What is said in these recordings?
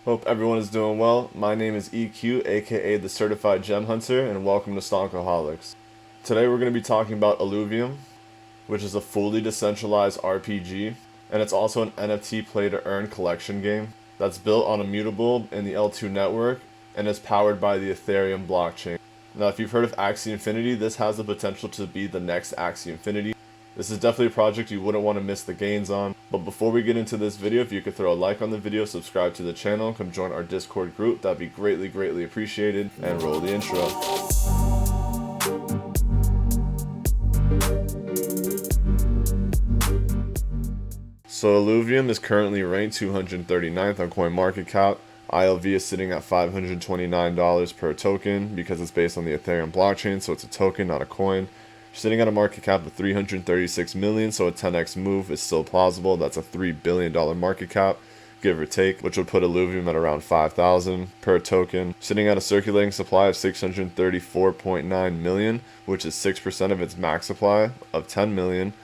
Hope everyone is doing well. My name is EQ, aka the Certified Gem Hunter, and welcome to Stonkaholics. Today we're going to be talking about Illuvium, which is a fully decentralized RPG, and it's also an NFT play-to-earn collection game that's built on Immutable in the L2 network and is powered by the Ethereum blockchain. Now, if you've heard of Axie Infinity, this has the potential to be the next Axie Infinity. This is definitely a project you wouldn't want to miss the gains on. But before we get into this video, if you could throw a like on the video, subscribe to the channel, come join our Discord group, that'd be greatly appreciated, and roll the intro. So Illuvium is currently ranked 239th on CoinMarketCap. ILV is sitting at $529 per token because it's based on the Ethereum blockchain, so it's a token, not a coin. Sitting at a market cap of 336 million, so a 10x move is still plausible. That's a $3 billion market cap, give or take, which would put Illuvium at around 5,000 per token. Sitting at a circulating supply of 634.9 million, which is 6% of its max supply of 10 million,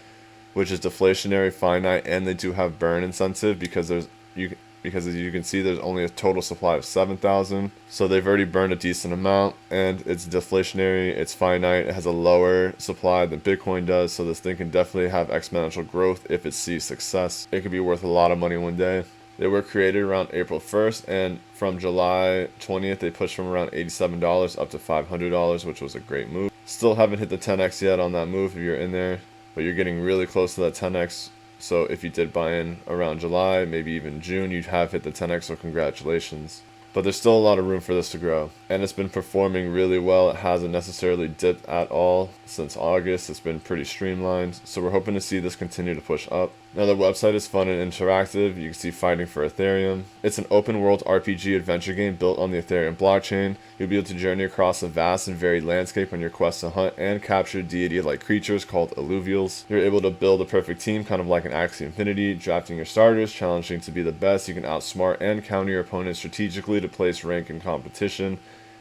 which is deflationary, finite, and they do have burn incentive because as you can see, there's only a total supply of 7,000. So they've already burned a decent amount, and it's deflationary, it's finite, it has a lower supply than Bitcoin does, so this thing can definitely have exponential growth if it sees success. It could be worth a lot of money one day. They were created around April 1st, and from July 20th, they pushed from around $87 up to $500, which was a great move. Still haven't hit the 10x yet on that move if you're in there, but you're getting really close to that 10x. So if you did buy in around July, maybe even June, you'd have hit the 10x, so congratulations. But there's still a lot of room for this to grow. And it's been performing really well. It hasn't necessarily dipped at all since August. It's been pretty streamlined. So we're hoping to see this continue to push up. Now the website is fun and interactive. You can see Fighting for Ethereum. It's an open world RPG adventure game built on the Ethereum blockchain. You'll be able to journey across a vast and varied landscape on your quest to hunt and capture deity-like creatures called Illuvials. You're able to build a perfect team, kind of like an Axie Infinity, drafting your starters, challenging to be the best. You can outsmart and counter your opponents strategically to place rank in competition.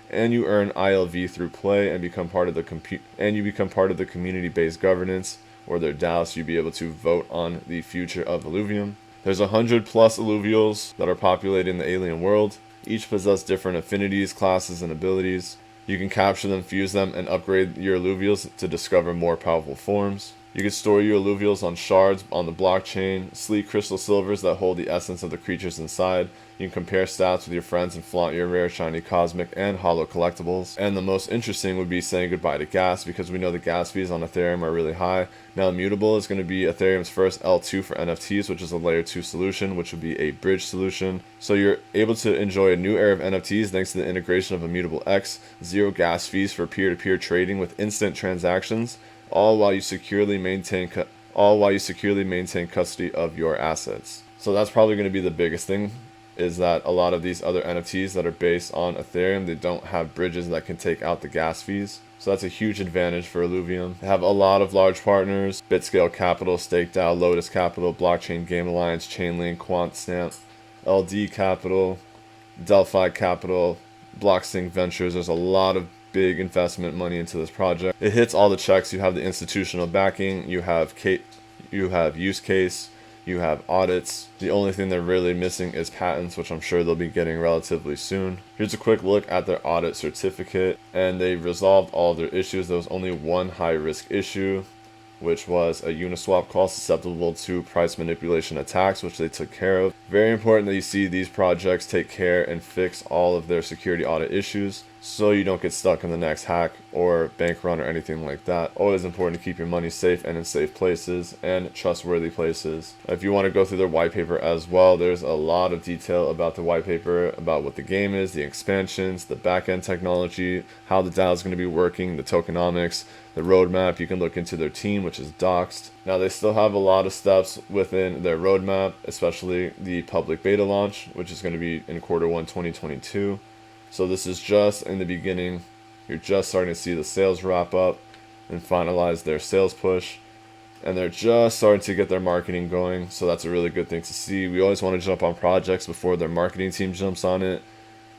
And you earn ILV through play and become part of the community-based governance, or their DAO, so you'll be able to vote on the future of Illuvium. There's 100 plus Illuvials that are populating the alien world. Each possess different affinities, classes, and abilities. You can capture them, fuse them, and upgrade your Illuvials to discover more powerful forms. You can store your Illuvials on shards on the blockchain, sleek crystal silvers that hold the essence of the creatures inside. You can compare stats with your friends and flaunt your rare, shiny, cosmic, and hollow collectibles. And the most interesting would be saying goodbye to gas, because we know the gas fees on Ethereum are really high. Now Immutable is going to be Ethereum's first L2 for NFTs, which is a layer 2 solution, which would be a bridge solution. So you're able to enjoy a new era of NFTs thanks to the integration of Immutable X, zero gas fees for peer-to-peer trading with instant transactions, all while you securely maintain custody of your assets. So that's probably going to be the biggest thing, is that a lot of these other NFTs that are based on Ethereum, they don't have bridges that can take out the gas fees. So that's a huge advantage for Illuvium. They have a lot of large partners: BitScale Capital, StakeDAO, Lotus Capital, Blockchain Game Alliance, Chainlink, QuantStamp, LD Capital, Delphi Capital, BlockSync Ventures. There's a lot of big investment money into this project. It hits all the checks. You have the institutional backing, you have use case, you have audits. The only thing they're really missing is patents, which I'm sure they'll be getting relatively soon. Here's a quick look at their audit certificate, and they resolved all of their issues. There was only one high risk issue, which was a Uniswap call susceptible to price manipulation attacks, which they took care of. Very important that you see these projects take care and fix all of their security audit issues, so you don't get stuck in the next hack or bank run or anything like that. Always important to keep your money safe and in safe places and trustworthy places. If you want to go through their white paper as well, there's a lot of detail about the white paper, about what the game is, the expansions, the backend technology, how the DAO is going to be working, the tokenomics, the roadmap. You can look into their team, which is doxed. Now they still have a lot of steps within their roadmap, especially the public beta launch, which is going to be in Q1 2022. So this is just in the beginning. You're just starting to see the sales wrap up and finalize their sales push. And they're just starting to get their marketing going. So that's a really good thing to see. We always want to jump on projects before their marketing team jumps on it.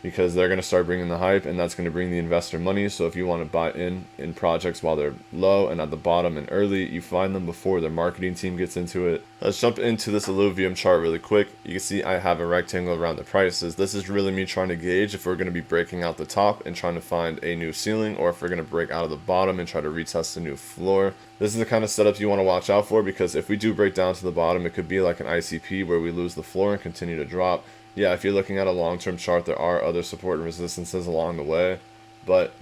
because they're going to start bringing the hype, and that's going to bring the investor money. So if you want to buy in projects while they're low and at the bottom and early, you find them before their marketing team gets into it. Let's jump into this Illuvium chart really quick. You can see I have a rectangle around the prices. This is really me trying to gauge if we're going to be breaking out the top and trying to find a new ceiling, or if we're going to break out of the bottom and try to retest a new floor. This is the kind of setups you want to watch out for, because if we do break down to the bottom, it could be like an ICP where we lose the floor and continue to drop. Yeah, if you're looking at a long-term chart, there are other support and resistances along the way, but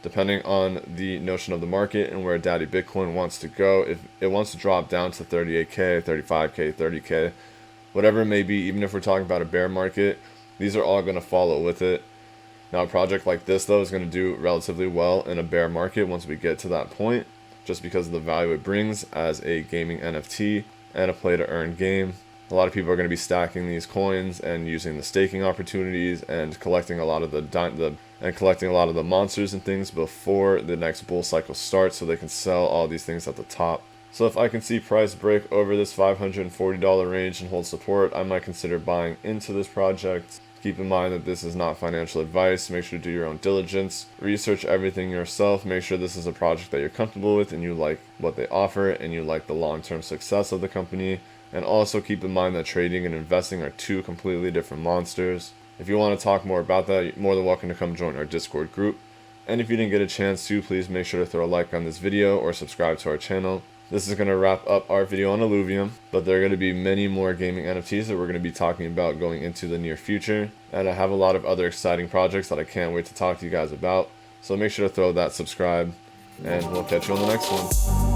depending on the notion of the market and where Daddy Bitcoin wants to go, if it wants to drop down to 38K, 35K, 30K, whatever it may be, even if we're talking about a bear market, these are all going to follow with it. Now, a project like this, though, is going to do relatively well in a bear market once we get to that point, just because of the value it brings as a gaming NFT and a play-to-earn game. A lot of people are going to be stacking these coins and using the staking opportunities and collecting a lot of the monsters and things before the next bull cycle starts, so they can sell all these things at the top. So if I can see price break over this $540 range and hold support, I might consider buying into this project. Keep in mind that this is not financial advice. Make sure to do your own diligence. Research everything yourself. Make sure this is a project that you're comfortable with and you like what they offer and you like the long-term success of the company. And also keep in mind that trading and investing are two completely different monsters. If you want to talk more about that, you're more than welcome to come join our Discord group. And if you didn't get a chance to, please make sure to throw a like on this video or subscribe to our channel. This is going to wrap up our video on Illuvium, but there are going to be many more gaming NFTs that we're going to be talking about going into the near future. And I have a lot of other exciting projects that I can't wait to talk to you guys about. So make sure to throw that subscribe, and we'll catch you on the next one.